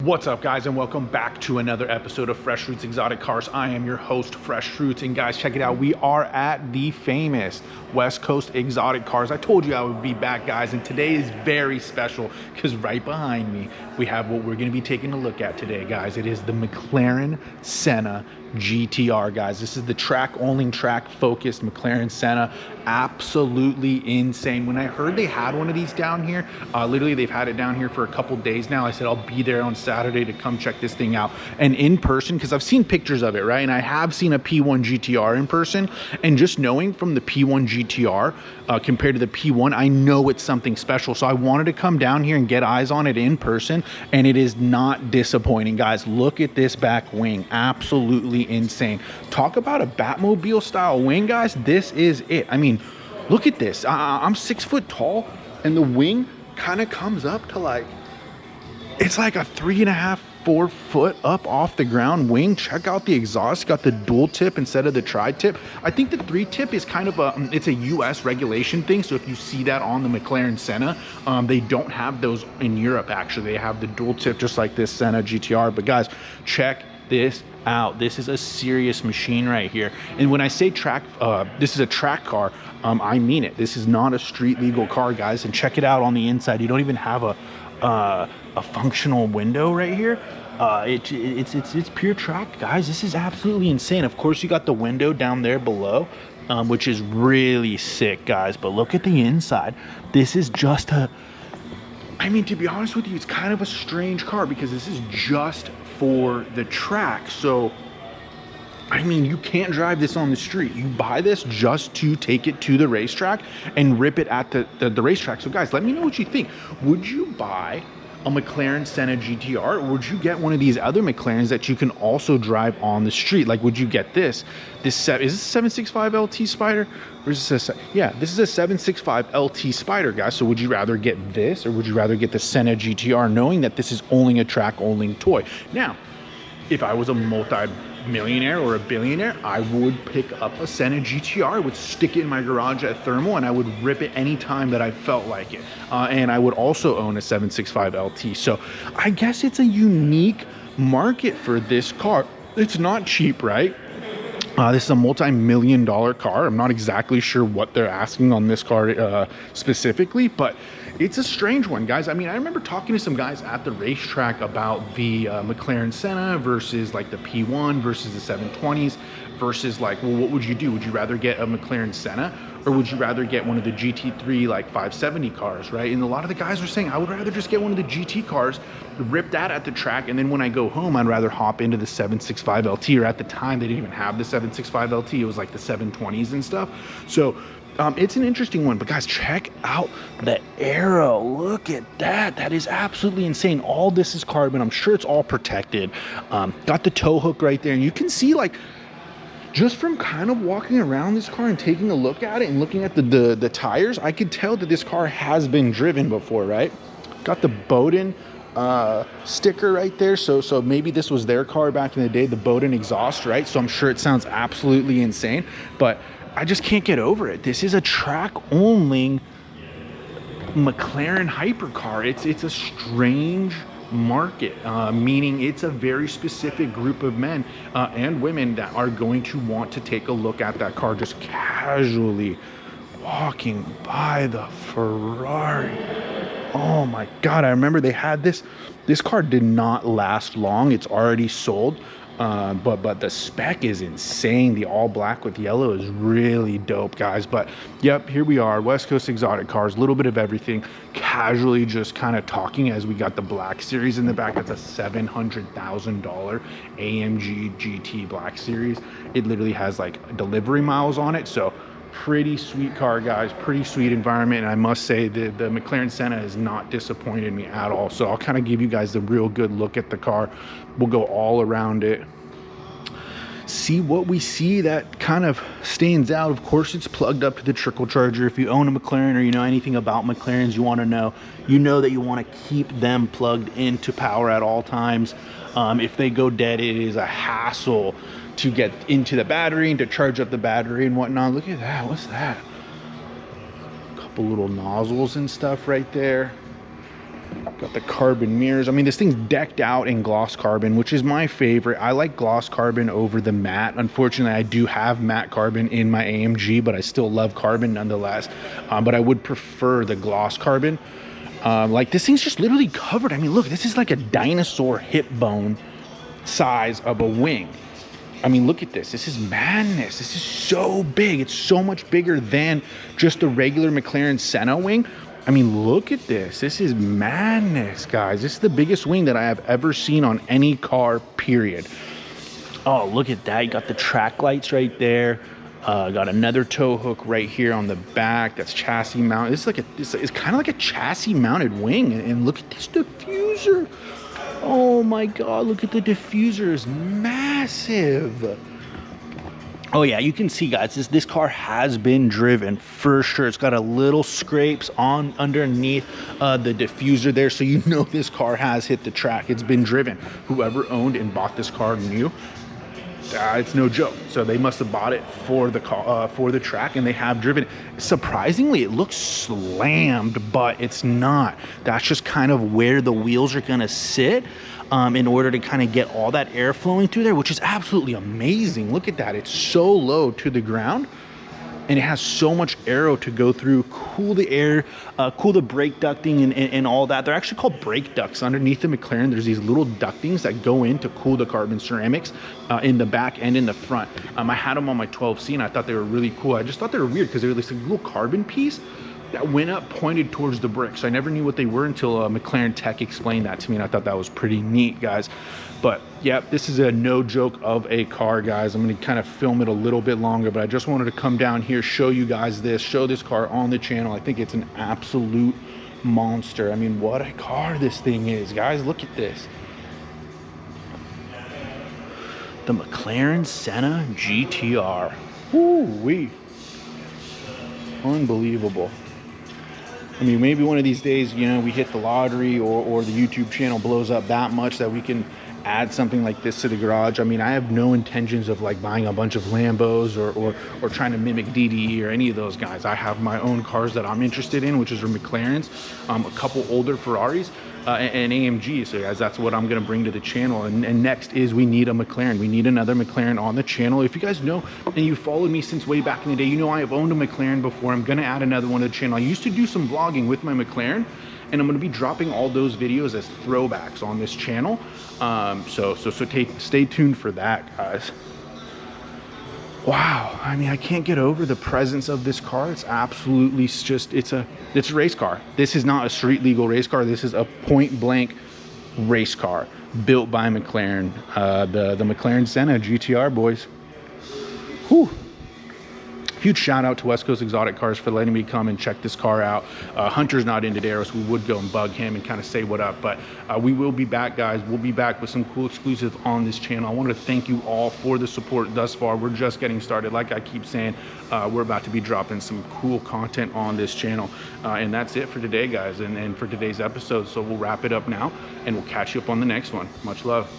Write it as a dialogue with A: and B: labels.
A: What's up, guys, and welcome back to another episode of Fresh Roots Exotic Cars. I am your host, Fresh Roots, and guys, check it out. We are at the famous West Coast Exotic Cars. I told you I would be back, guys, and today is very special because right behind me, we have what we're going to be taking a look at today, guys. It is the McLaren Senna GTR, guys. This is the track-only, track-focused McLaren Senna. Absolutely insane. When I heard they had one of these down here, literally they've had it down here for a couple days now. I said I'll be there on Saturday to come check this thing out. And in person, because I've seen pictures of it, right? And I have seen a P1 GTR in person. And just knowing from the P1 GTR compared to the P1, I know it's something special. So I wanted to come down here and get eyes on it in person. And it is not disappointing, guys. Look at this back wing. Absolutely insane. Talk about a Batmobile style wing, guys. This is it. I mean, look at this. I'm 6 foot tall and the wing kind of comes up to like, it's like a 3.5, 4 foot up off the ground wing. Check out the exhaust. Got the dual tip instead of the tri-tip. I think the 3-tip is kind of it's a US regulation thing. So if you see that on the McLaren Senna, they don't have those in Europe. Actually, they have the dual tip just like this Senna GTR. But guys, check this out. This is a serious machine right here. And when I say track, this is a track car, I mean it. This is not a street legal car, guys. And check it out on the inside. You don't even have a functional window right here. It's pure track, guys. This is absolutely insane. Of course, you got the window down there below, which is really sick, guys. But look at the inside. This is just I mean, to be honest with you, it's kind of a strange car because this is just for the track. So, I mean, you can't drive this on the street. You buy this just to take it to the racetrack and rip it at the racetrack. So, guys, let me know what you think. Would you buy a McLaren Senna GTR, or would you get one of these other McLarens that you can also drive on the street? Like, would you get this? Is this a 765 LT Spider? Or is this yeah, this is a 765 LT Spider, guys. So would you rather get this, or would you rather get the Senna GTR, knowing that this is only a track-only toy? Now, if I was a multi-millionaire or a billionaire, I would pick up a Senna GTR. I would stick it in my garage at thermal and I would rip it anytime that I felt like it. And I would also own a 765 LT. So I guess it's a unique market for this car. It's not cheap, right? This is a multi-million-dollar car. I'm not exactly sure what they're asking on this car specifically, but it's a strange one, guys. I mean, I remember talking to some guys at the racetrack about the McLaren Senna versus like the P1 versus the 720s versus like, well, what would you do? Would you rather get a McLaren Senna, or would you rather get one of the GT3 like 570 cars, right? And a lot of the guys were saying, I would rather just get one of the GT cars, rip that at the track, and then when I go home, I'd rather hop into the 765 LT, or at the time, they didn't even have the 765 LT. It was like the 720s and stuff. So it's an interesting one, but guys, check out the aero. Look at that. That is absolutely insane. All this is carbon. I'm sure it's all protected. Got the tow hook right there, and you can see, like, just from kind of walking around this car and taking a look at it and looking at the tires, I could tell that this car has been driven before, right? Got the Bowden sticker right there, so maybe this was their car back in the day, the Bowden exhaust, right? So I'm sure it sounds absolutely insane, but I just can't get over it. This is a track-only McLaren Hypercar. It's a strange market, meaning it's a very specific group of men and women that are going to want to take a look at that car just casually walking by the Ferrari. Oh my God, I remember they had this car did not last long. It's already sold. But the spec is insane. The all black with yellow is really dope, guys. But yep, here we are, West Coast Exotic Cars, a little bit of everything, casually just kind of talking as we got the Black Series in the back. That's a $700,000 AMG GT Black Series. It literally has like delivery miles on it. So pretty sweet car, guys. Pretty sweet environment. And I must say the McLaren Senna has not disappointed me at all. So I'll kind of give you guys the real good look at the car. We'll go all around it, see what we see that kind of stands out. Of course, it's plugged up to the trickle charger. If you own a McLaren or you know anything about McLarens, you want to know, that you want to keep them plugged into power at all times. If they go dead, it is a hassle to get into the battery and to charge up the battery and whatnot. Look at that. What's that? A couple little nozzles and stuff right there. Got the carbon mirrors. I mean, this thing's decked out in gloss carbon, which is my favorite. I like gloss carbon over the matte. Unfortunately, I do have matte carbon in my AMG, but I still love carbon nonetheless. But I would prefer the gloss carbon. Like, this thing's just literally covered. I mean, look, this is like a dinosaur hip bone size of a wing. I mean, look at this. This is madness. This is so big. It's so much bigger than just the regular McLaren Senna wing. I mean, look at this. This is madness, guys. This is the biggest wing that I have ever seen on any car, period. Oh, look at that. You got the track lights right there. Got another tow hook right here on the back. That's chassis mounted. This is like it's kind of like a chassis mounted wing. And look at this diffuser. Oh my God, look at the diffuser. It's massive. Oh yeah, you can see, guys, this car has been driven for sure. It's got a little scrapes on underneath the diffuser there, so you know this car has hit the track. It's been driven. Whoever owned and bought this car new, it's no joke. So they must have bought it for the car, for the track, and they have driven it. Surprisingly, it looks slammed, but it's not. That's just kind of where the wheels are gonna sit. In order to kind of get all that air flowing through there, which is absolutely amazing. Look at that. It's so low to the ground, and it has so much aero to go through, cool the air, cool the brake ducting and all that. They're actually called brake ducts. Underneath the McLaren, there's these little ductings that go in to cool the carbon ceramics in the back and in the front. I had them on my 12C, and I thought they were really cool. I just thought they were weird because they were this little carbon piece that went up, pointed towards the bricks. I never knew what they were until McLaren Tech explained that to me, and I thought that was pretty neat, guys. But yeah, this is a no joke of a car, guys. I'm gonna kind of film it a little bit longer, but I just wanted to come down here, show you guys this, show this car on the channel. I think it's an absolute monster. I mean, what a car this thing is, guys. Look at this. The McLaren Senna GTR. Woo-wee. Unbelievable. I mean, maybe one of these days, you know, we hit the lottery or the YouTube channel blows up that much that we can add something like this to the garage. I mean, I have no intentions of like buying a bunch of Lambos or trying to mimic DDE or any of those guys. I have my own cars that I'm interested in, which is McLarens, a couple older Ferraris, and AMG. So guys, that's what I'm going to bring to the channel. And next is we need a McLaren. We need another McLaren on the channel. If you guys know and you followed me since way back in the day, you know I have owned a McLaren before. I'm going to add another one to the channel. I used to do some vlogging with my McLaren, and I'm going to be dropping all those videos as throwbacks on this channel. So stay tuned for that, guys. Wow, I mean, I can't get over the presence of this car. It's absolutely just, it's a race car. This is not a street legal race car. This is a point blank race car built by McLaren, the McLaren Senna GTR, boys. Whew. Huge shout out to West Coast Exotic Cars for letting me come and check this car out. Hunter's not in today, or else we would go and bug him and kind of say what up. But we will be back, guys. We'll be back with some cool exclusive on this channel. I wanted to thank you all for the support thus far. We're just getting started. Like I keep saying, we're about to be dropping some cool content on this channel. And that's it for today, guys, and for today's episode. So we'll wrap it up now, and we'll catch you up on the next one. Much love.